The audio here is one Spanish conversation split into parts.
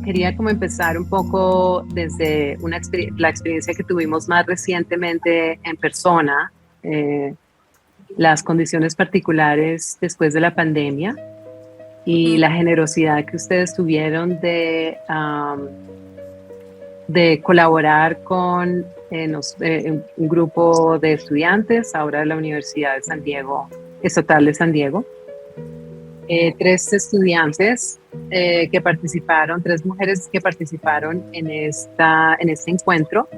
quería como empezar un poco desde la experiencia que tuvimos más recientemente en persona, las condiciones particulares después de la pandemia y la generosidad que ustedes tuvieron de colaborar con un grupo de estudiantes, ahora de la Universidad de San Diego, Estatal de San Diego. 3 estudiantes que participaron, 3 mujeres que participaron en este encuentro,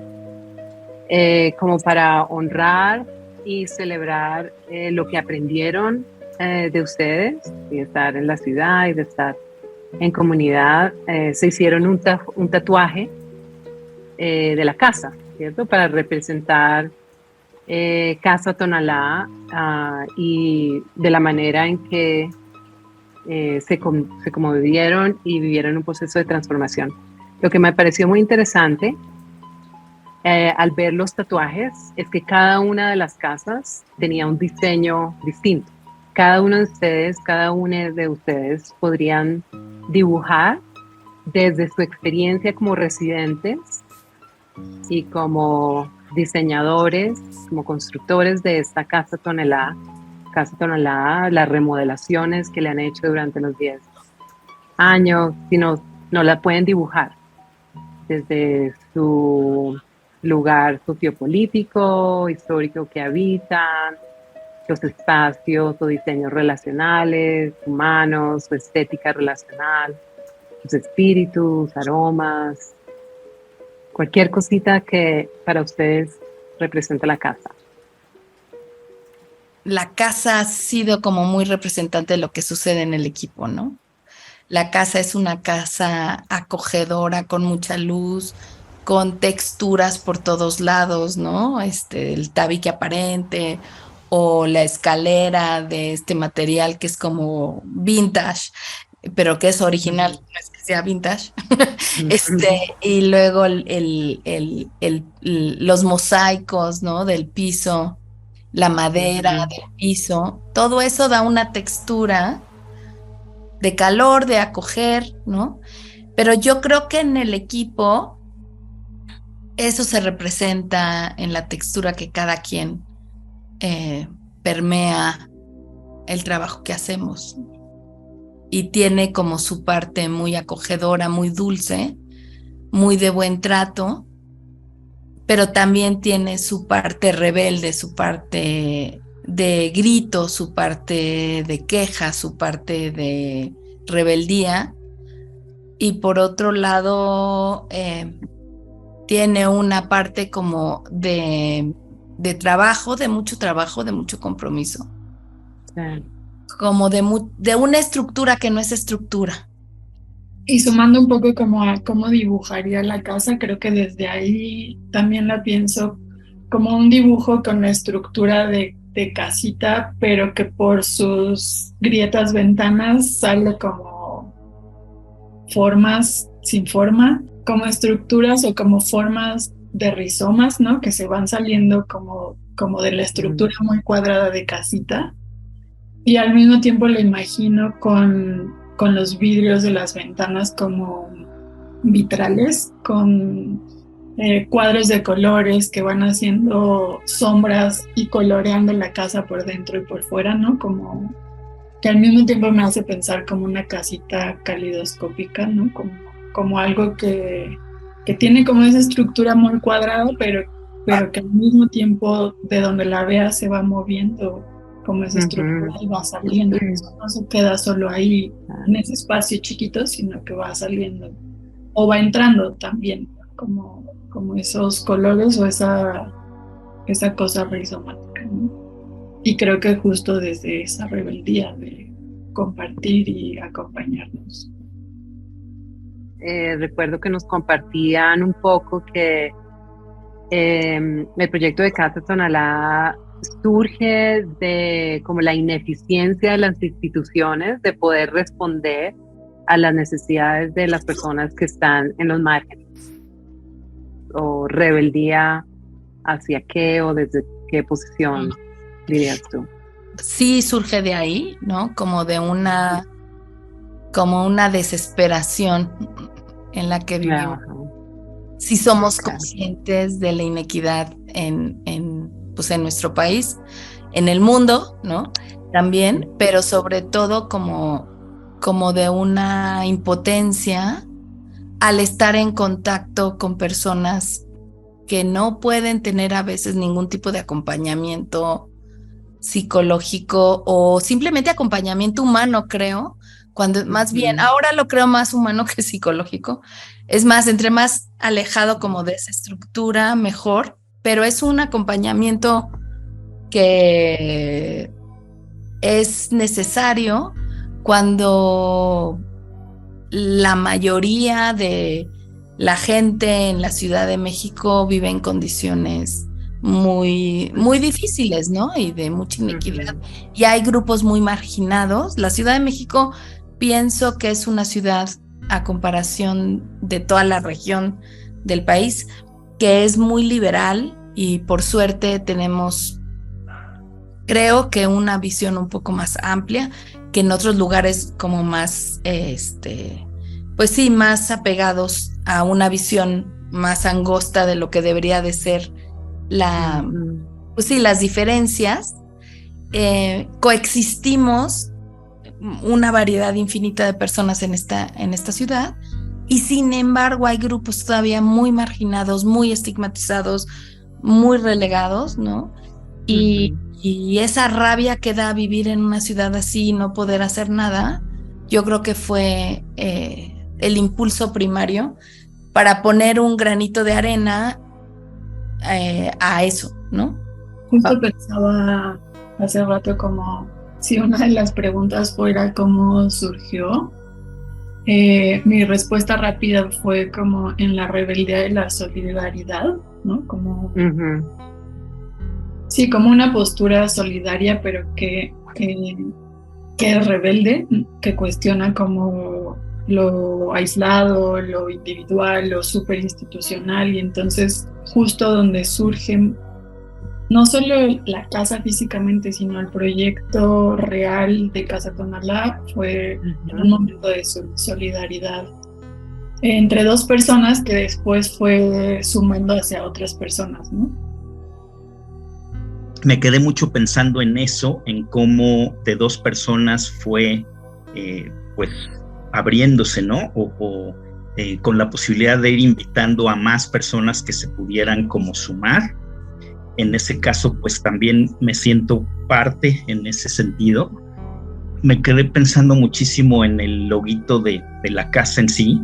como para honrar y celebrar lo que aprendieron de ustedes, y de estar en la ciudad y de estar en comunidad. Se hicieron un tatuaje de la casa, ¿cierto? Para representar Casa Tonalá, y de la manera en que se conmovieron y vivieron un proceso de transformación. Lo que me pareció muy interesante al ver los tatuajes es que cada una de las casas tenía un diseño distinto. Cada uno de ustedes podrían dibujar desde su experiencia como residentes y como diseñadores, como constructores de esta Casa Tonalá, las remodelaciones que le han hecho durante los 10 años, si no la pueden dibujar desde su lugar sociopolítico, histórico que habitan, los espacios o diseños relacionales, humanos, su estética relacional, sus espíritus, aromas, cualquier cosita que para ustedes represente la casa. La casa ha sido como muy representante de lo que sucede en el equipo, ¿no? La casa es una casa acogedora, con mucha luz, con texturas por todos lados, ¿no? El tabique aparente o la escalera de este material que es como vintage, pero que es original, no es que sea vintage. Y luego los mosaicos, ¿no? Del piso, la madera del piso, todo eso da una textura de calor, de acoger, ¿no? Pero yo creo que en el equipo eso se representa en la textura que cada quien permea el trabajo que hacemos. Y tiene como su parte muy acogedora, muy dulce, muy de buen trato, pero también tiene su parte rebelde, su parte de grito, su parte de queja, su parte de rebeldía. Y por otro lado, tiene una parte como de trabajo, de mucho compromiso. Sí. Como de una estructura que no es estructura. Y sumando un poco como a cómo dibujaría la casa, creo que desde ahí también la pienso como un dibujo con la estructura de casita, pero que por sus grietas ventanas sale como formas sin forma, como estructuras o como formas de rizomas, ¿no? Que se van saliendo como de la estructura muy cuadrada de casita. Y al mismo tiempo lo imagino con los vidrios de las ventanas como vitrales, con cuadros de colores que van haciendo sombras y coloreando la casa por dentro y por fuera, ¿no? Como que al mismo tiempo me hace pensar como una casita calidoscópica, ¿no? Como algo que tiene como esa estructura muy cuadrada, pero que al mismo tiempo de donde la veas se va moviendo como esa estructura y va saliendo. No se queda solo ahí en ese espacio chiquito, sino que va saliendo o va entrando también como esos colores o esa cosa rizomática, ¿no? Y creo que justo desde esa rebeldía de compartir y acompañarnos. Recuerdo que nos compartían un poco que el proyecto de Casa Tonalá surge de como la ineficiencia de las instituciones de poder responder a las necesidades de las personas que están en los márgenes, o rebeldía hacia qué o desde qué posición dirías tú. Sí surge de ahí, ¿no? Como una desesperación en la que vivimos. Ajá. Si somos conscientes de la inequidad pues en nuestro país, en el mundo, ¿no? También, pero sobre todo como de una impotencia al estar en contacto con personas que no pueden tener a veces ningún tipo de acompañamiento psicológico o simplemente acompañamiento humano, creo, cuando más bien, ahora lo creo más humano que psicológico. Es más, entre más alejado como de esa estructura, mejor, pero es un acompañamiento que es necesario cuando la mayoría de la gente en la Ciudad de México vive en condiciones muy, muy difíciles, ¿no? Y de mucha inequidad. Y hay grupos muy marginados. La Ciudad de México pienso que es una ciudad, a comparación de toda la región del país, que es muy liberal y por suerte tenemos, creo que una visión un poco más amplia que en otros lugares como más, pues sí, más apegados a una visión más angosta de lo que debería de ser pues sí, las diferencias. Coexistimos una variedad infinita de personas en esta ciudad y sin embargo hay grupos todavía muy marginados, muy estigmatizados, muy relegados, ¿no? Y esa rabia que da vivir en una ciudad así y no poder hacer nada, yo creo que fue el impulso primario para poner un granito de arena a eso, ¿no? Justo pensaba hace rato como si una de las preguntas fuera cómo surgió. Mi respuesta rápida fue como en la rebeldía de la solidaridad, ¿no? Como sí, como una postura solidaria, pero que es rebelde, que cuestiona como lo aislado, lo individual, lo superinstitucional, y entonces justo donde surge no solo la casa físicamente, sino el proyecto real de Casa Tonalá fue en un momento de solidaridad entre dos personas que después fue sumando hacia otras personas, ¿no? Me quedé mucho pensando en eso, en cómo de dos personas fue pues abriéndose, ¿no? Con la posibilidad de ir invitando a más personas que se pudieran como sumar. En ese caso, pues también me siento parte en ese sentido. Me quedé pensando muchísimo en el loguito de la casa en sí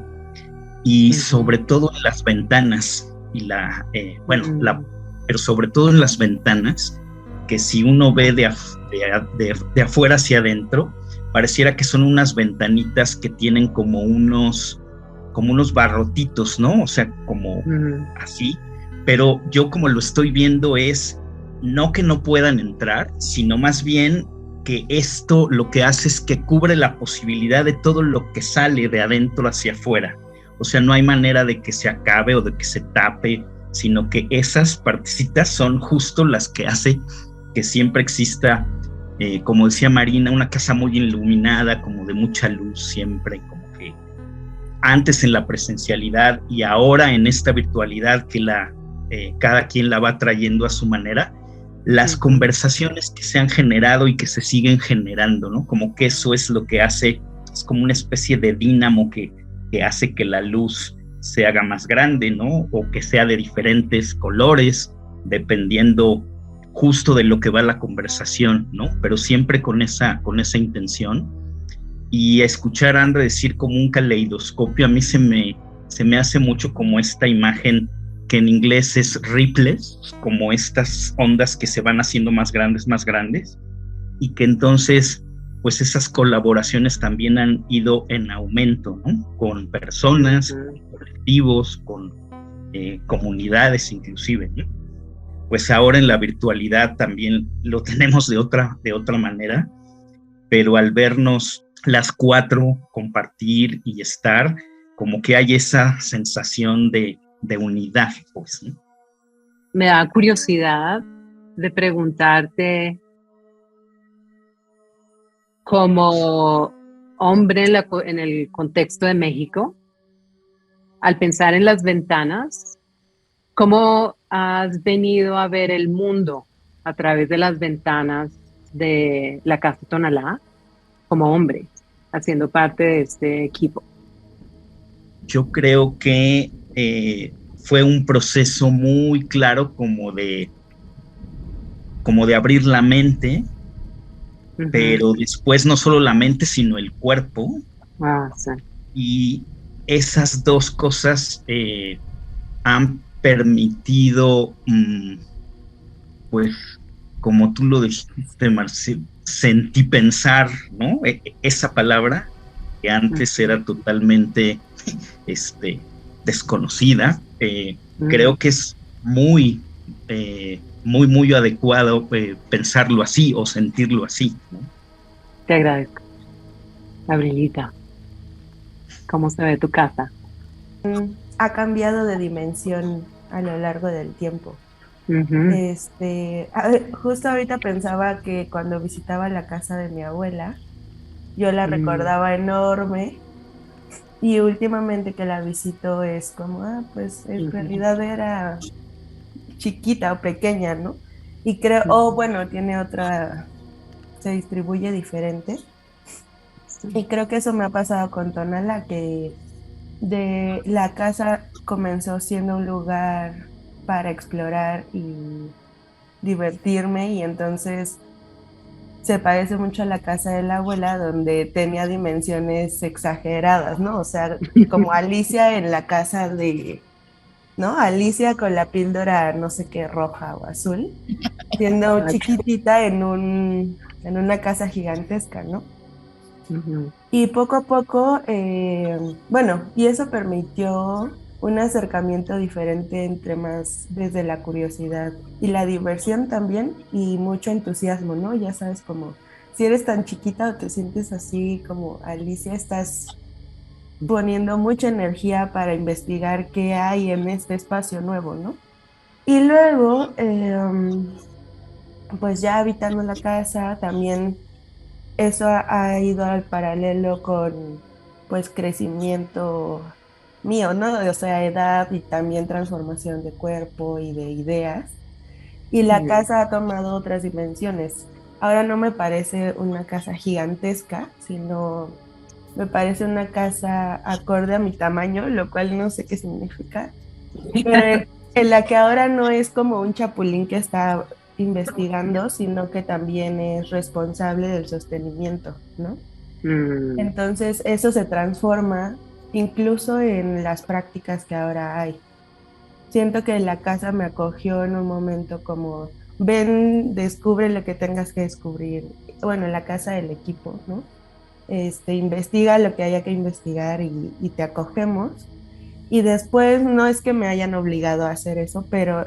y sobre todo en las ventanas y pero sobre todo en las ventanas, que si uno ve de afuera hacia adentro, pareciera que son unas ventanitas que tienen como unos barrotitos, ¿no? O sea, como así, pero yo como lo estoy viendo es no que no puedan entrar, sino más bien que esto lo que hace es que cubre la posibilidad de todo lo que sale de adentro hacia afuera. O sea, no hay manera de que se acabe o de que se tape, sino que esas partecitas son justo las que hace que siempre exista, como decía Marina, una casa muy iluminada, como de mucha luz siempre, como que antes en la presencialidad y ahora en esta virtualidad que cada quien la va trayendo a su manera, las conversaciones que se han generado y que se siguen generando, ¿no? Como que eso es lo que hace, es como una especie de dínamo que hace que la luz se haga más grande, ¿no? O que sea de diferentes colores, dependiendo justo de lo que va la conversación, ¿no? Pero siempre con esa intención. Y escuchar a André decir como un caleidoscopio, a mí se me hace mucho como esta imagen que en inglés es ripples, como estas ondas que se van haciendo más grandes, y que entonces pues esas colaboraciones también han ido en aumento, ¿no? Con personas, colectivos, con comunidades inclusive, ¿no? Pues ahora en la virtualidad también lo tenemos de otra manera, pero al vernos las cuatro compartir y estar, como que hay esa sensación de unidad, pues, ¿no? Me da curiosidad de preguntarte, como hombre en el contexto de México, al pensar en las ventanas, ¿cómo has venido a ver el mundo a través de las ventanas de la Casa Tonalá como hombre, haciendo parte de este equipo? Yo creo que fue un proceso muy claro como de abrir la mente, pero después no solo la mente, sino el cuerpo. Sí. Y esas dos cosas han permitido, pues, como tú lo dijiste, Marcel, sentí pensar, ¿no? Esa palabra que antes era totalmente desconocida. Creo que es muy adecuado pensarlo así o sentirlo así, ¿no? Te agradezco. Abrilita, ¿cómo se ve tu casa? Ha cambiado de dimensión a lo largo del tiempo. Justo ahorita pensaba que cuando visitaba la casa de mi abuela, yo la recordaba enorme, y últimamente que la visito es como, pues en realidad era chiquita o pequeña, ¿no? Y creo, bueno, tiene otra, se distribuye diferente. Y creo que eso me ha pasado con Tonalá, que de la casa comenzó siendo un lugar para explorar y divertirme, y entonces se parece mucho a la casa de la abuela, donde tenía dimensiones exageradas, ¿no? O sea, como Alicia en la casa de, ¿no? Alicia con la píldora no sé qué, roja o azul, siendo chiquitita en una casa gigantesca, ¿no? Y poco a poco, bueno, y eso permitió un acercamiento diferente entre más desde la curiosidad y la diversión también, y mucho entusiasmo, ¿no? Ya sabes, como si eres tan chiquita o te sientes así como Alicia, estás poniendo mucha energía para investigar qué hay en este espacio nuevo, ¿no? Y luego, pues ya habitando la casa, también eso ha ido al paralelo con, pues, crecimiento mío, ¿no? O sea, edad y también transformación de cuerpo y de ideas. Y la casa ha tomado otras dimensiones. Ahora no me parece una casa gigantesca, sino me parece una casa acorde a mi tamaño, lo cual no sé qué significa, pero en la que ahora no es como un chapulín que está investigando, sino que también es responsable del sostenimiento, ¿no? Entonces eso se transforma incluso en las prácticas que ahora hay. Siento que la casa me acogió en un momento como, ven, descubre lo que tengas que descubrir. Bueno, la casa del equipo, ¿no? Investiga lo que haya que investigar y te acogemos. Y después no es que me hayan obligado a hacer eso, pero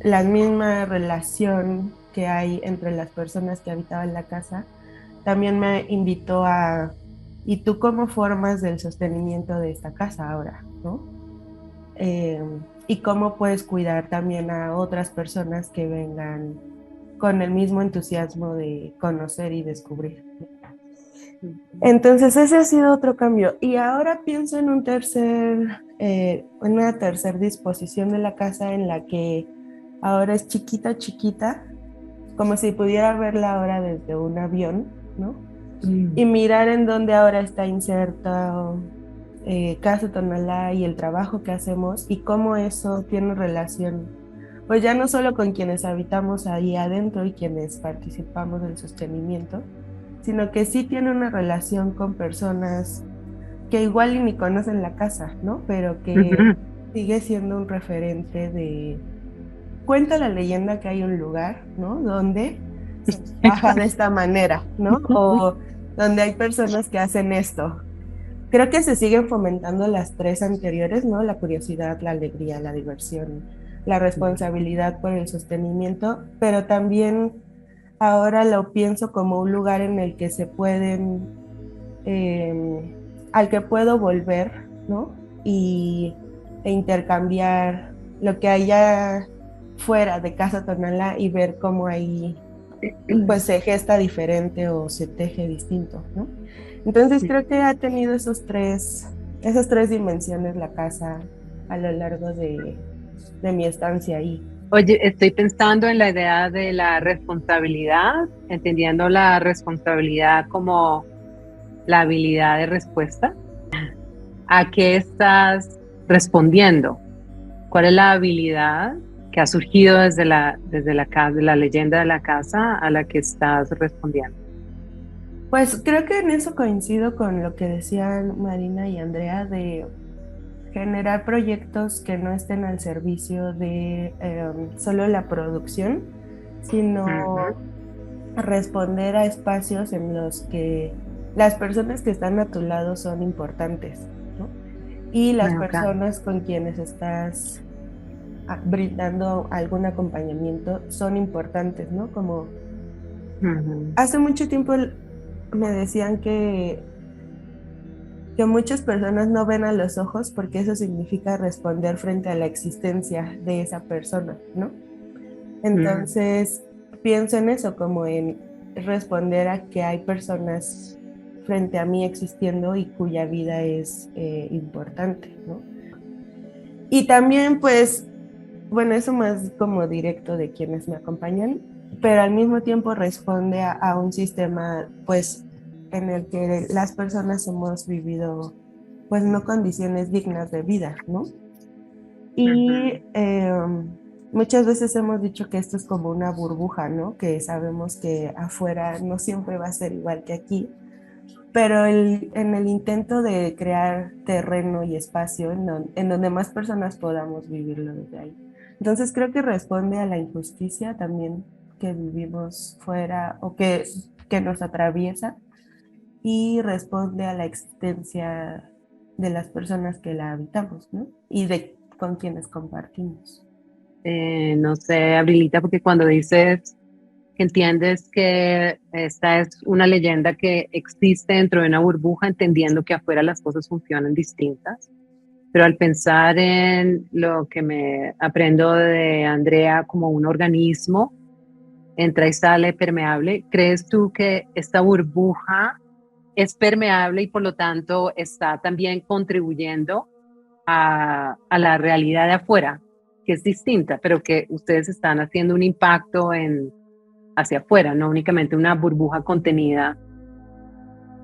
la misma relación que hay entre las personas que habitaban la casa también me invitó a, ¿y tú cómo formas del sostenimiento de esta casa ahora, ¿no? Y cómo puedes cuidar también a otras personas que vengan con el mismo entusiasmo de conocer y descubrir. Entonces ese ha sido otro cambio. Y ahora pienso en una tercera disposición de la casa, en la que ahora es chiquita, chiquita, como si pudiera verla ahora desde un avión, ¿no? Y mirar en dónde ahora está inserta Casa Tonalá y el trabajo que hacemos, y cómo eso tiene relación, pues ya no solo con quienes habitamos ahí adentro y quienes participamos del sostenimiento, sino que sí tiene una relación con personas que igual y ni conocen la casa, ¿no? Pero que sigue siendo un referente de... Cuenta la leyenda que hay un lugar, ¿no? Donde se trabaja de esta manera, ¿no? O donde hay personas que hacen esto. Creo que se siguen fomentando las tres anteriores, ¿no? La curiosidad, la alegría, la diversión, la responsabilidad por el sostenimiento, pero también ahora lo pienso como un lugar en el que se pueden, al que puedo volver, ¿no? E intercambiar lo que haya fuera de Casa Tonalá y ver cómo ahí pues se gesta diferente o se teje distinto, ¿no? Entonces creo que ha tenido esas tres dimensiones la casa a lo largo de mi estancia ahí. Oye, estoy pensando en la idea de la responsabilidad, entendiendo la responsabilidad como la habilidad de respuesta. ¿A qué estás respondiendo? ¿Cuál es la habilidad que ha surgido desde la casa, de la leyenda de la casa a la que estás respondiendo? Pues creo que en eso coincido con lo que decían Marina y Andrea de generar proyectos que no estén al servicio de solo la producción, sino responder a espacios en los que las personas que están a tu lado son importantes, ¿no? Y las personas con quienes estás brindando algún acompañamiento son importantes, ¿no? Como hace mucho tiempo me decían que muchas personas no ven a los ojos porque eso significa responder frente a la existencia de esa persona, ¿no? Entonces, pienso en eso, como en responder a que hay personas frente a mí existiendo y cuya vida es importante, ¿no? Y también, pues, bueno, eso más como directo de quienes me acompañan, pero al mismo tiempo responde a un sistema, pues, en el que las personas hemos vivido, pues, no condiciones dignas de vida, ¿no? Y muchas veces hemos dicho que esto es como una burbuja, ¿no? Que sabemos que afuera no siempre va a ser igual que aquí, pero en el intento de crear terreno y espacio en donde más personas podamos vivirlo desde ahí. Entonces creo que responde a la injusticia también que vivimos fuera o que nos atraviesa, y responde a la existencia de las personas que la habitamos, ¿no? Y con quienes compartimos. No sé, Abrilita, porque cuando dices que entiendes que esta es una leyenda que existe dentro de una burbuja, entendiendo que afuera las cosas funcionan distintas, pero al pensar en lo que me aprendo de Andrea como un organismo, entra y sale permeable, ¿crees tú que esta burbuja es permeable y por lo tanto está también contribuyendo a la realidad de afuera, que es distinta, pero que ustedes están haciendo un impacto hacia afuera, no únicamente una burbuja contenida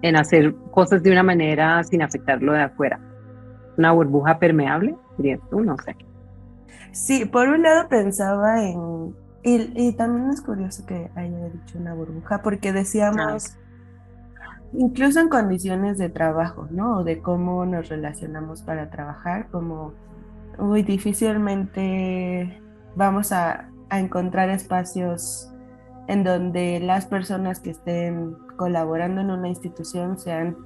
en hacer cosas de una manera sin afectar lo de afuera? ¿Una burbuja permeable, dirías tú? No sé. Sí, por un lado pensaba y también es curioso que haya dicho una burbuja, porque decíamos, incluso en condiciones de trabajo, ¿no? O de cómo nos relacionamos para trabajar, como, difícilmente vamos a encontrar espacios en donde las personas que estén colaborando en una institución sean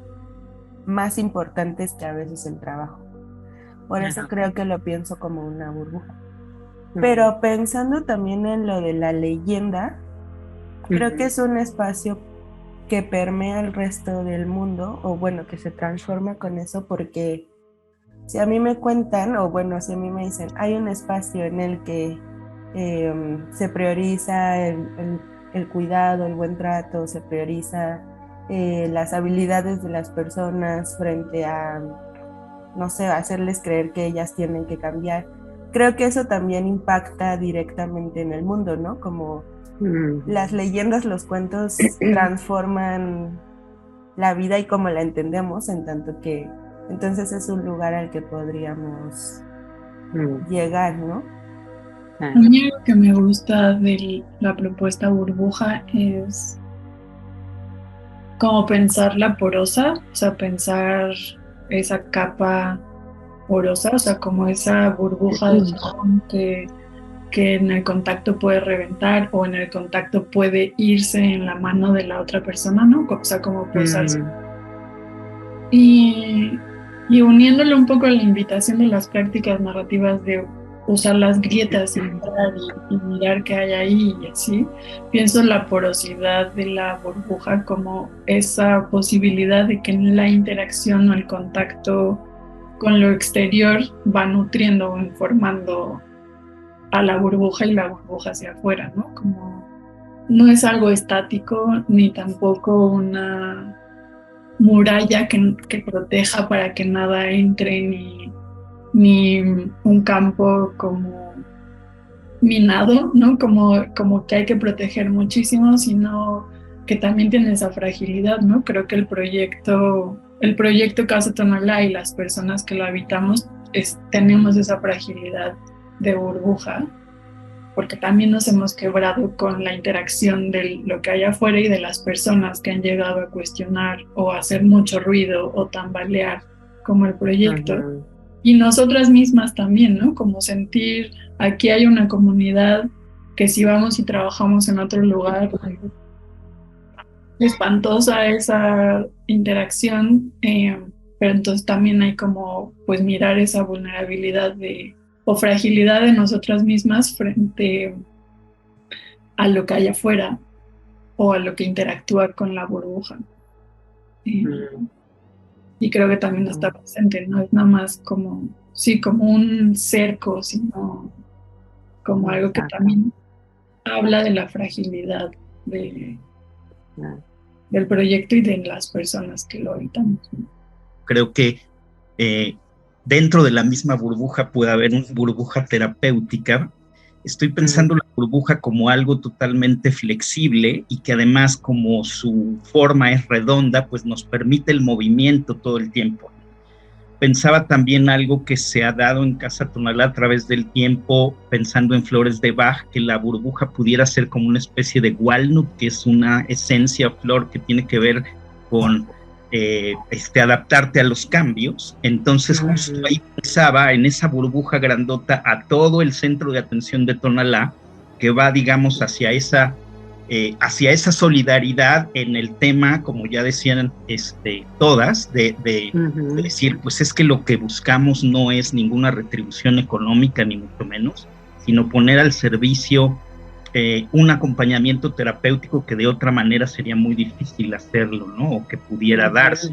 más importantes que a veces el trabajo. Por eso creo que lo pienso como una burbuja. Pero pensando también en lo de la leyenda, creo que es un espacio que permea el resto del mundo, o bueno, que se transforma con eso, porque si a mí me cuentan, o bueno, si a mí me dicen, hay un espacio en el que se prioriza el cuidado, el buen trato, se prioriza las habilidades de las personas frente a, no sé, hacerles creer que ellas tienen que cambiar. Creo que eso también impacta directamente en el mundo, ¿no? Como las leyendas, los cuentos transforman la vida y cómo la entendemos, en tanto que entonces es un lugar al que podríamos llegar, ¿no? A mí algo que me gusta de la propuesta burbuja es como pensar la porosa, o sea, pensar esa capa porosa, o sea, como esa burbuja de jabón que en el contacto puede reventar o en el contacto puede irse en la mano de la otra persona, ¿no? O sea, como posarse. Y uniéndolo un poco a la invitación de las prácticas narrativas de usar las grietas y mirar qué hay ahí y así, pienso la porosidad de la burbuja como esa posibilidad de que la interacción o el contacto con lo exterior va nutriendo o informando a la burbuja y la burbuja hacia afuera, ¿no? Como no es algo estático ni tampoco una muralla que proteja para que nada entre ni un campo como minado, ¿no? Como que hay que proteger muchísimo, sino que también tiene esa fragilidad, ¿no? Creo que el proyecto Casa Tonalá y las personas que lo habitamos tenemos esa fragilidad de burbuja, porque también nos hemos quebrado con la interacción de lo que hay afuera y de las personas que han llegado a cuestionar o a hacer mucho ruido o tambalear como el proyecto. Uh-huh. Y nosotras mismas también, ¿no? Como sentir, aquí hay una comunidad que si vamos y trabajamos en otro lugar, espantosa esa interacción, pero entonces también hay como pues mirar esa vulnerabilidad o fragilidad de nosotras mismas frente a lo que hay afuera o a lo que interactúa con la burbuja. Y creo que también está presente, no es nada más como un cerco, sino como algo que también habla de la fragilidad del proyecto y de las personas que lo habitamos. Creo que dentro de la misma burbuja puede haber una burbuja terapéutica. Estoy pensando la burbuja como algo totalmente flexible y que además, como su forma es redonda, pues nos permite el movimiento todo el tiempo. Pensaba también algo que se ha dado en Casa Tonalá a través del tiempo, pensando en flores de Bach, que la burbuja pudiera ser como una especie de walnut, que es una esencia flor que tiene que ver con adaptarte a los cambios. Entonces justo ahí pensaba en esa burbuja grandota a todo el centro de atención de Tonalá, que va, digamos, hacia esa solidaridad en el tema, como ya decían todas, de decir, pues es que lo que buscamos no es ninguna retribución económica, ni mucho menos, sino poner al servicio un acompañamiento terapéutico que de otra manera sería muy difícil hacerlo, ¿no? O que pudiera darse.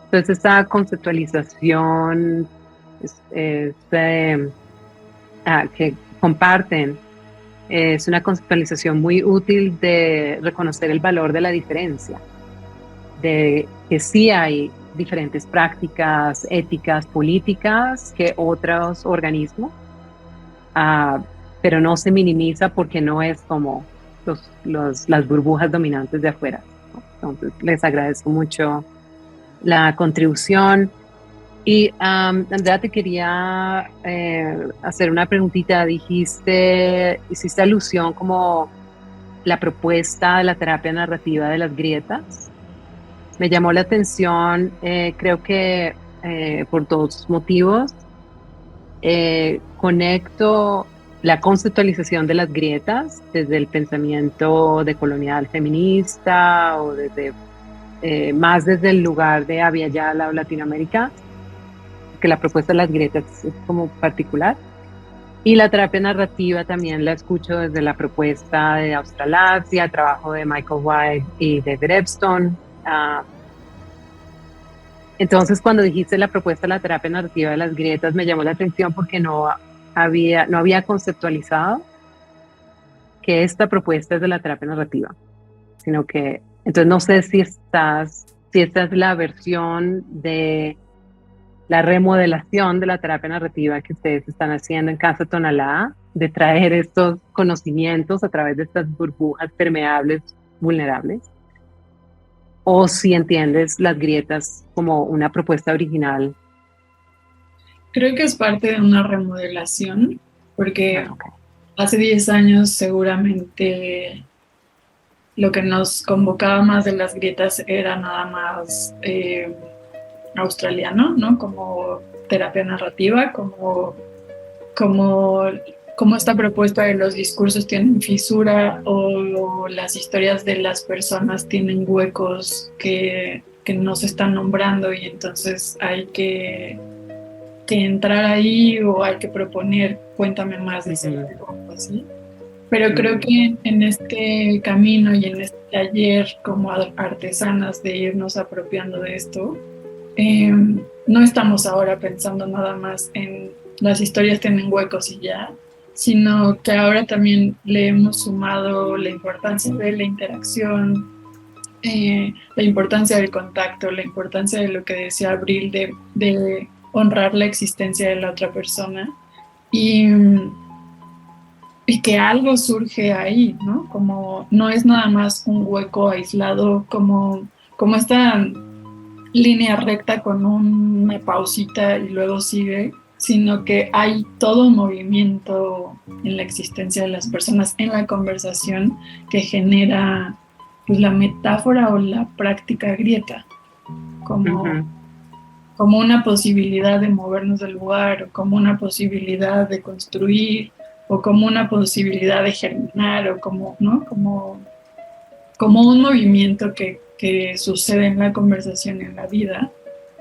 Entonces, esta conceptualización que comparten es una conceptualización muy útil de reconocer el valor de la diferencia, de que sí hay diferentes prácticas éticas, políticas que otros organismos, pero no se minimiza porque no es como las burbujas dominantes de afuera, ¿no? Entonces, les agradezco mucho la contribución. Y Andrea, te quería hacer una preguntita. Hiciste alusión como la propuesta de la terapia narrativa de las grietas. Me llamó la atención, creo que por dos motivos. Conecto la conceptualización de las grietas desde el pensamiento decolonial feminista o más desde el lugar de Abya Yala o Latinoamérica, que la propuesta de las grietas es como particular. Y la terapia narrativa también la escucho desde la propuesta de Australasia, trabajo de Michael White y de Epstein. Entonces, cuando dijiste la propuesta de la terapia narrativa de las grietas, me llamó la atención porque no había conceptualizado que esta propuesta es de la terapia narrativa, sino que, entonces no sé si esta es la versión de la remodelación de la terapia narrativa que ustedes están haciendo en Casa Tonalá, de traer estos conocimientos a través de estas burbujas permeables, vulnerables, o si entiendes las grietas como una propuesta original. Creo que es parte de una remodelación, porque hace 10 años seguramente lo que nos convocaba más de las grietas era nada más australiano, ¿no? Como terapia narrativa, como esta propuesta de los discursos tienen fisura o las historias de las personas tienen huecos que no se están nombrando y entonces hay que entrar ahí o hay que proponer, cuéntame más de ese algo así. Pero creo que en este camino y en este taller como artesanas de irnos apropiando de esto, no estamos ahora pensando nada más en las historias tienen huecos y ya, sino que ahora también le hemos sumado la importancia de la interacción, la importancia del contacto, la importancia de lo que decía Abril, de honrar la existencia de la otra persona y que algo surge ahí, ¿no? Como no es nada más un hueco aislado, como esta línea recta con una pausita y luego sigue, sino que hay todo un movimiento en la existencia de las personas, en la conversación, que genera pues, la metáfora o la práctica grieta, como una posibilidad de movernos del lugar, o como una posibilidad de construir, o como una posibilidad de germinar, o como, ¿no? Como un movimiento que sucede en la conversación, en la vida,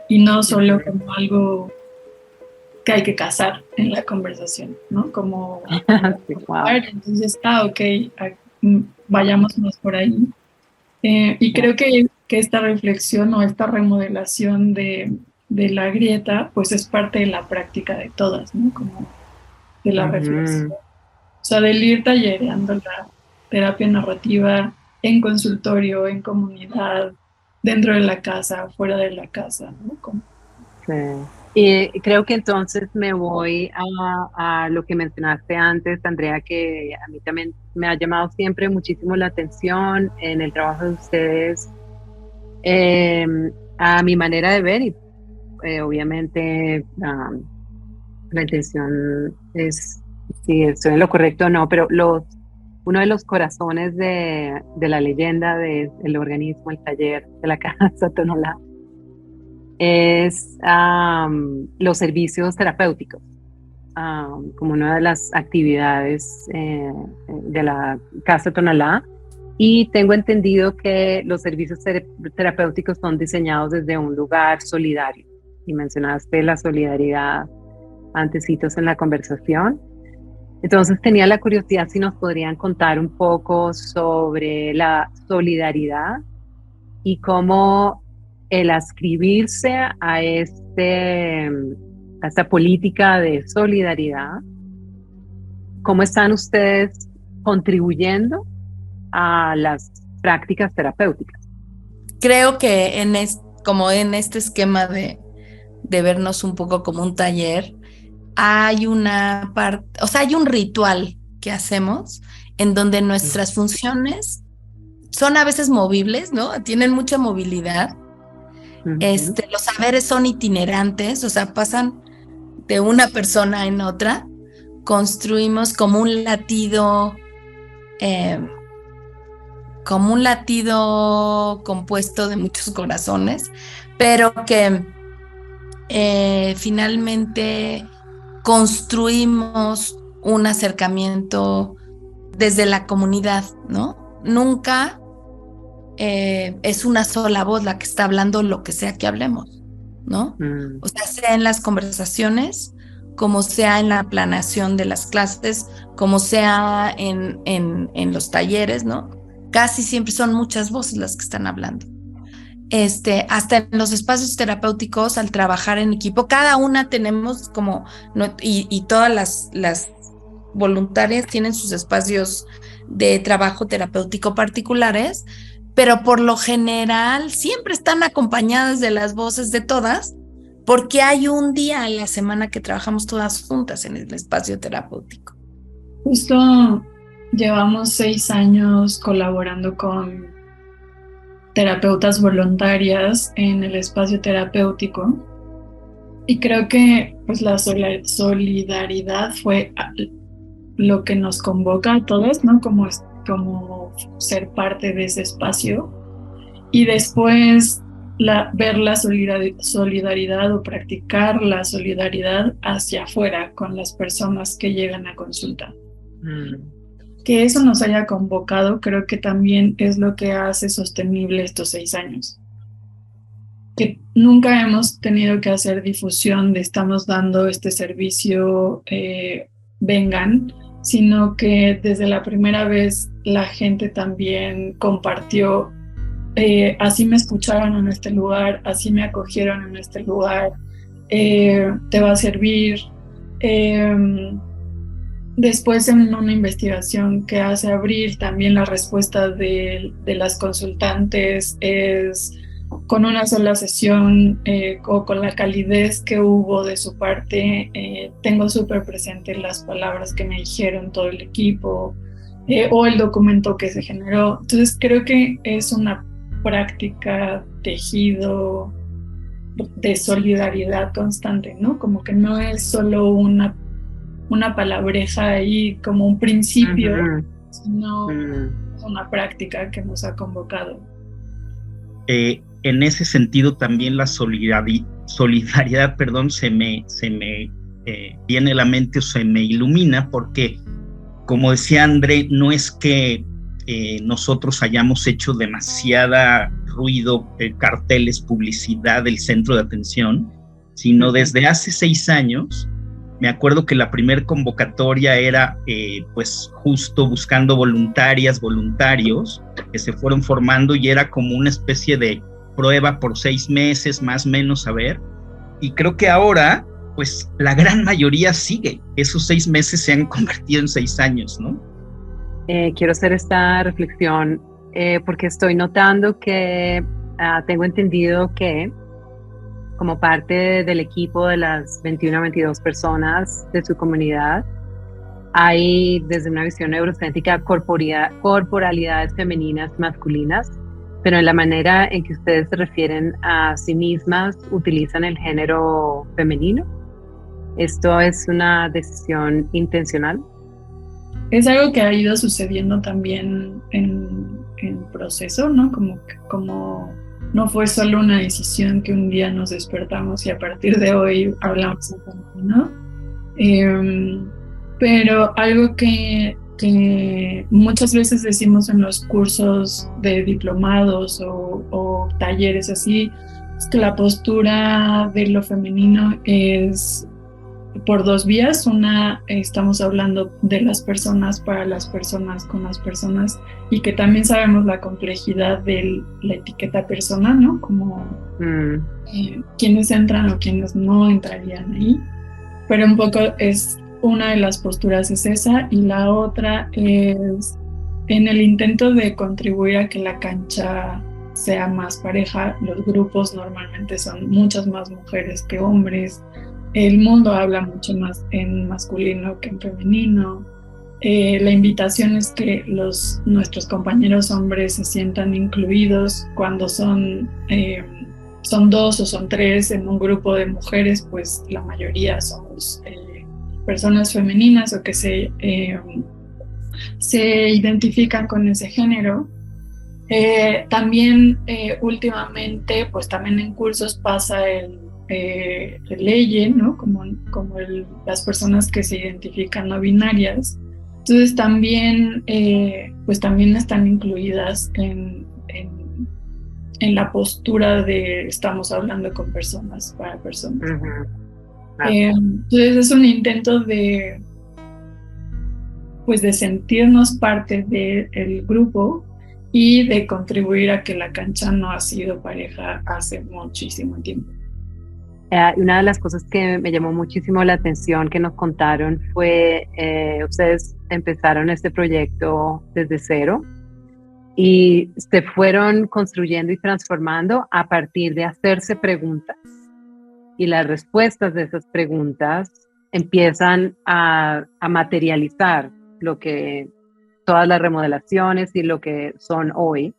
y no solo como algo que hay que cazar en la conversación, ¿no? Como sí, wow. Entonces, ok, vayamos más por ahí. Y creo que esta reflexión o esta remodelación de la grieta, pues es parte de la práctica de todas, ¿no? Como de la reflexión. O sea, del ir tallereando la terapia narrativa en consultorio, en comunidad, dentro de la casa, fuera de la casa, ¿no? Como... Sí. Y creo que entonces me voy a lo que mencionaste antes, Andrea, que a mí también me ha llamado siempre muchísimo la atención en el trabajo de ustedes, a mi manera de ver, y obviamente la intención es si estoy en lo correcto o no, pero uno de los corazones de la leyenda del organismo, el taller de la Casa Tonalá, es los servicios terapéuticos, como una de las actividades de la Casa Tonalá. Y tengo entendido que los servicios terapéuticos son diseñados desde un lugar solidario. Y mencionaste la solidaridad antecitos en la conversación. Entonces tenía la curiosidad si nos podrían contar un poco sobre la solidaridad y cómo el adscribirse a esta política de solidaridad, ¿cómo están ustedes contribuyendo a las prácticas terapéuticas? Creo que como en este esquema de vernos un poco como un taller, hay una parte, o sea, hay un ritual que hacemos en donde nuestras funciones son a veces movibles, ¿no? Tienen mucha movilidad. Los saberes son itinerantes, o sea, pasan de una persona en otra. Construimos como un latido compuesto de muchos corazones, pero que finalmente construimos un acercamiento desde la comunidad, ¿no? Nunca es una sola voz la que está hablando lo que sea que hablemos, ¿no? O sea en las conversaciones, como sea en la planeación de las clases, como sea en los talleres, ¿no? Casi siempre son muchas voces las que están hablando. Hasta en los espacios terapéuticos, al trabajar en equipo, cada una tenemos como, y todas las voluntarias tienen sus espacios de trabajo terapéutico particulares, pero por lo general siempre están acompañadas de las voces de todas, porque hay un día a la semana que trabajamos todas juntas en el espacio terapéutico. Justo llevamos 6 años colaborando con terapeutas voluntarias en el espacio terapéutico y creo que pues la solidaridad fue lo que nos convoca a todos, ¿no? Como ser parte de ese espacio y después ver la solidaridad o practicar la solidaridad hacia afuera con las personas que llegan a consulta. Que eso nos haya convocado, creo que también es lo que hace sostenible estos 6 años. Que nunca hemos tenido que hacer difusión de estamos dando este servicio, vengan, sino que desde la primera vez la gente también compartió, así me escucharon en este lugar, así me acogieron en este lugar, te va a servir. Después en una investigación que hace Abril, también la respuesta de las consultantes es con una sola sesión o con la calidez que hubo de su parte. Tengo súper presente las palabras que me dijeron todo el equipo o el documento que se generó. Entonces creo que es una práctica tejido de solidaridad constante, ¿no? Como que no es solo una palabreja ahí como un principio, sino una práctica que nos ha convocado. En ese sentido también la solidaridad, se me viene a la mente o se me ilumina, porque como decía André, no es que nosotros hayamos hecho demasiada ruido, carteles, publicidad del centro de atención, sino desde hace 6 años. Me acuerdo que la primer convocatoria era pues justo buscando voluntarios que se fueron formando, y era como una especie de prueba por 6 meses, más o menos, a ver. Y creo que ahora, pues la gran mayoría sigue. Esos 6 meses se han convertido en 6 años, ¿no? Quiero hacer esta reflexión porque estoy notando que tengo entendido que como parte del equipo de las 21 o 22 personas de su comunidad, hay desde una visión neurocéntrica corporalidades femeninas, masculinas, pero en la manera en que ustedes se refieren a sí mismas utilizan el género femenino. ¿Esto es una decisión intencional? Es algo que ha ido sucediendo también en proceso, ¿no? Como no fue solo una decisión que un día nos despertamos y a partir de hoy hablamos en femenino, pero algo que muchas veces decimos en los cursos de diplomados o talleres así, es que la postura de lo femenino es por 2 vías. Una, estamos hablando de las personas para las personas con las personas, y que también sabemos la complejidad de la etiqueta persona, ¿no? Como quienes entran o quienes no entrarían ahí. Pero un poco es una de las posturas es esa, y la otra es en el intento de contribuir a que la cancha sea más pareja. Los grupos normalmente son muchas más mujeres que hombres. El mundo habla mucho más en masculino que en femenino. La invitación es que nuestros compañeros hombres se sientan incluidos cuando son 2 o son 3 en un grupo de mujeres, pues la mayoría somos personas femeninas o que se identifican con ese género. También últimamente, pues también en cursos pasa el leye, ¿no? Como las personas que se identifican no binarias. Entonces también, pues también están incluidas en la postura de estamos hablando con personas para personas. Entonces es un intento de sentirnos parte del grupo y de contribuir a que la cancha no ha sido pareja hace muchísimo tiempo. Una de las cosas que me llamó muchísimo la atención que nos contaron fue, ustedes empezaron este proyecto desde cero y se fueron construyendo y transformando a partir de hacerse preguntas, y las respuestas de esas preguntas empiezan a materializar lo que todas las remodelaciones y lo que son hoy,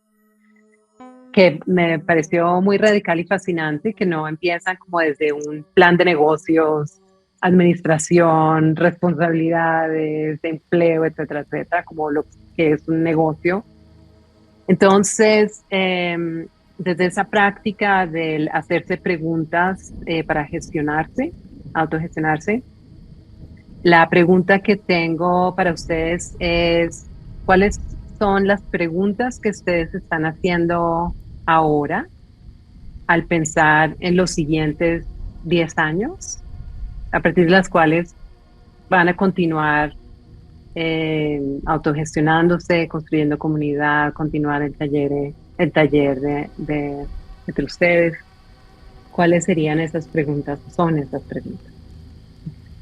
que me pareció muy radical y fascinante, que no empiezan como desde un plan de negocios, administración, responsabilidades, empleo, etcétera, etcétera, como lo que es un negocio. Entonces, desde esa práctica del hacerse preguntas para gestionarse, autogestionarse, la pregunta que tengo para ustedes es, ¿cuáles son las preguntas que ustedes están haciendo ahora al pensar en los siguientes 10 años, a partir de las cuales van a continuar autogestionándose, construyendo comunidad, continuar el taller de entre ustedes? ¿Cuáles serían esas preguntas? Son esas preguntas.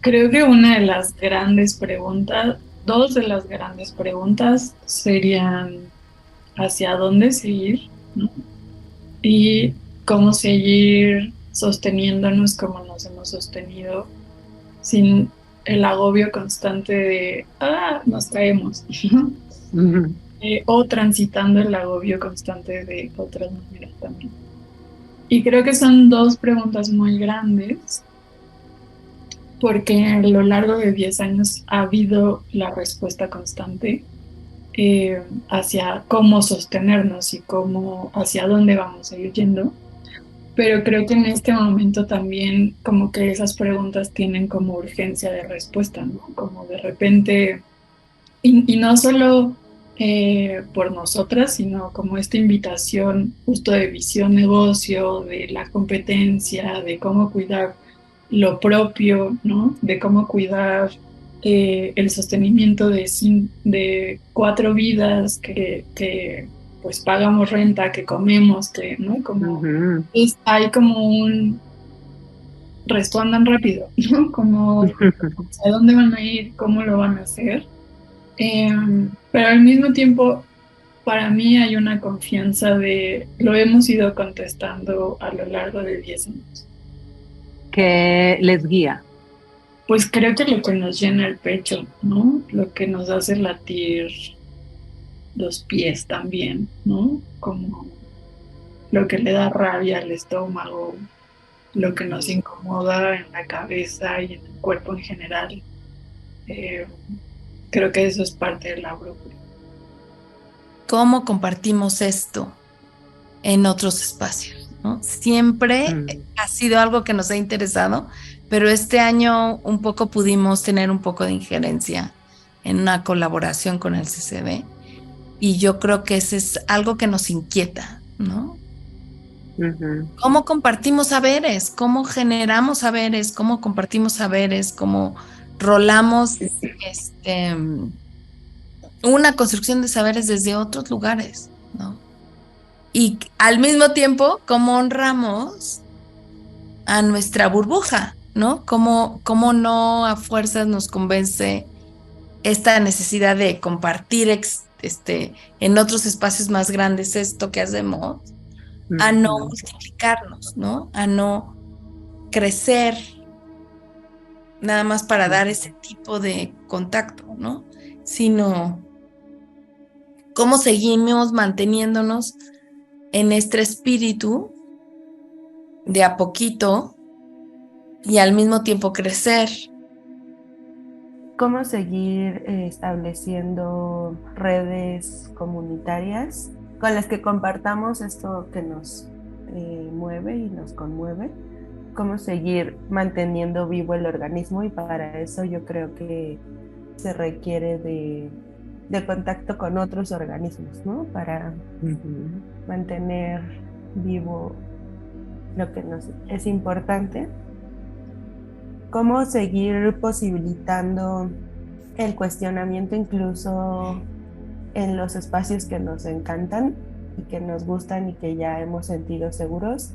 Creo que una de las grandes preguntas, 2 de las grandes preguntas serían ¿hacia dónde seguir? ¿No? y cómo seguir sosteniéndonos como nos hemos sostenido sin el agobio constante de nos caemos, ¿no? Ujú. O transitando el agobio constante de otras maneras también. Y creo que son dos preguntas muy grandes, porque a lo largo de 10 años ha habido la respuesta constante hacia cómo sostenernos y hacia dónde vamos a ir yendo. Pero creo que en este momento también como que esas preguntas tienen como urgencia de respuesta, ¿no? Como de repente, y no solo por nosotras, sino como esta invitación justo de visión negocio, de la competencia, de cómo cuidar lo propio, ¿no? De cómo cuidar el sostenimiento de 4 vidas que pues pagamos renta, que comemos, que, ¿no? Como hay como un respondan rápido, ¿no? Como a dónde van a ir, cómo lo van a hacer. Pero al mismo tiempo, para mí hay una confianza de lo hemos ido contestando a lo largo de 10 años. ¿Qué les guía? Pues creo que lo que nos llena el pecho, ¿no? Lo que nos hace latir los pies también, ¿no? Como lo que le da rabia al estómago, lo que nos incomoda en la cabeza y en el cuerpo en general. Creo que eso es parte de la brújula. ¿Cómo compartimos esto en otros espacios, ¿no? Siempre ha sido algo que nos ha interesado, pero este año un poco pudimos tener un poco de injerencia en una colaboración con el CCB, y yo creo que ese es algo que nos inquieta, ¿no? ¿Cómo compartimos saberes? ¿Cómo generamos saberes? ¿Cómo compartimos saberes? ¿Cómo rolamos una construcción de saberes desde otros lugares, ¿no? Y al mismo tiempo, ¿cómo honramos a nuestra burbuja, ¿no? ¿Cómo no a fuerzas nos convence esta necesidad de compartir en otros espacios más grandes esto que hacemos, a no multiplicarnos, ¿no? A no crecer nada más para dar ese tipo de contacto, ¿no? Sino cómo seguimos manteniéndonos en este espíritu de a poquito y al mismo tiempo crecer. ¿Cómo seguir estableciendo redes comunitarias con las que compartamos esto que nos mueve y nos conmueve? ¿Cómo seguir manteniendo vivo el organismo? Y para eso yo creo que se requiere de contacto con otros organismos, ¿no? Para mantener vivo lo que nos es importante. ¿Cómo seguir posibilitando el cuestionamiento incluso en los espacios que nos encantan y que nos gustan y que ya hemos sentido seguros?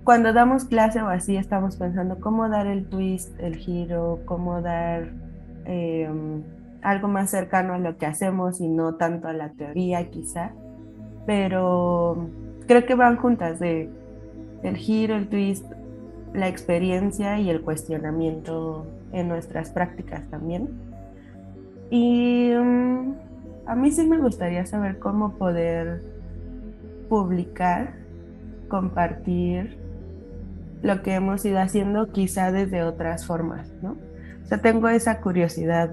Cuando damos clase o así estamos pensando cómo dar el twist, el giro, cómo dar algo más cercano a lo que hacemos y no tanto a la teoría quizá, pero creo que van juntas de el giro, el twist, la experiencia y el cuestionamiento en nuestras prácticas también. Y a mí sí me gustaría saber cómo poder publicar, compartir lo que hemos ido haciendo quizá desde otras formas, ¿no? O sea, tengo esa curiosidad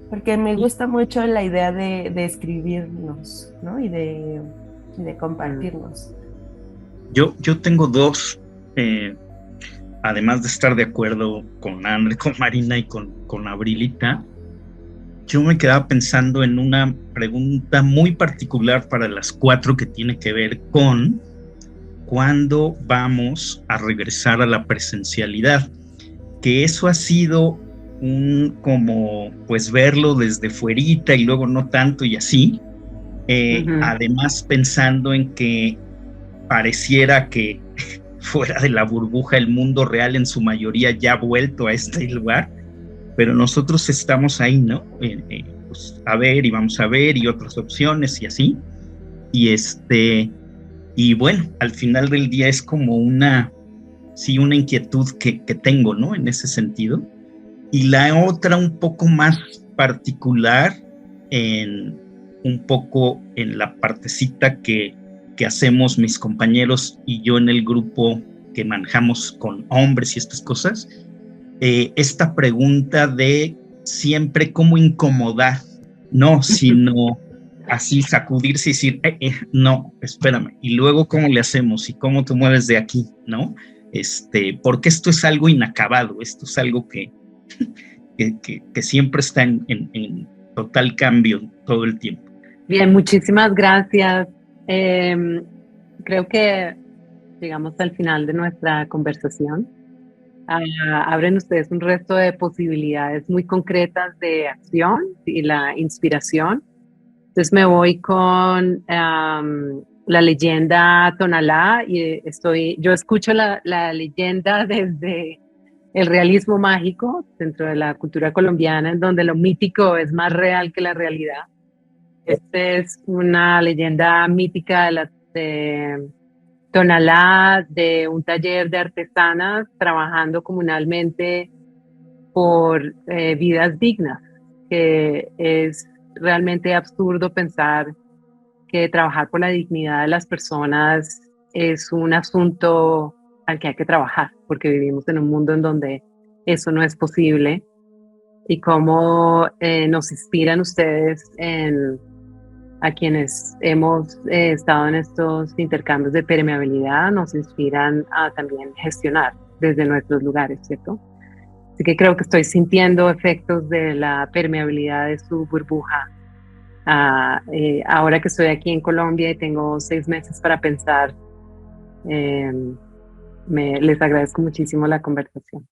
porque me gusta mucho la idea de escribirnos, ¿no? Y de compartirnos. Yo tengo dos, además de estar de acuerdo con Andre, con Marina y con Abrilita, yo me quedaba pensando en una pregunta muy particular para las 4 que tiene que ver con cuándo vamos a regresar a la presencialidad, que eso ha sido como pues verlo desde fuerita y luego no tanto y así, además pensando en que pareciera que fuera de la burbuja el mundo real en su mayoría ya ha vuelto a este lugar, pero nosotros estamos ahí, ¿no? Pues a ver y vamos a ver y otras opciones y así, y Y bueno, al final del día es como una inquietud que tengo, ¿no? En ese sentido. Y la otra un poco más particular, un poco en la partecita que hacemos mis compañeros y yo en el grupo que manejamos con hombres y estas cosas, esta pregunta de siempre cómo incomodar, no, sino así sacudirse y decir, no, espérame, y luego cómo le hacemos y cómo te mueves de aquí, ¿no? Porque esto es algo inacabado, esto es algo que siempre está en total cambio todo el tiempo. Bien, muchísimas gracias. Creo que llegamos al final de nuestra conversación. Abren ustedes un resto de posibilidades muy concretas de acción y la inspiración. Entonces me voy con la leyenda Tonalá y yo escucho la leyenda desde el realismo mágico dentro de la cultura colombiana, en donde lo mítico es más real que la realidad. Esta es una leyenda mítica de Tonalá, de un taller de artesanas trabajando comunalmente por vidas dignas, que es realmente absurdo pensar que trabajar por la dignidad de las personas es un asunto al que hay que trabajar, porque vivimos en un mundo en donde eso no es posible, y cómo nos inspiran ustedes a quienes hemos estado en estos intercambios de permeabilidad, nos inspiran a también gestionar desde nuestros lugares, ¿cierto? Así que creo que estoy sintiendo efectos de la permeabilidad de su burbuja. Ahora que estoy aquí en Colombia y tengo 6 meses para pensar, les agradezco muchísimo la conversación.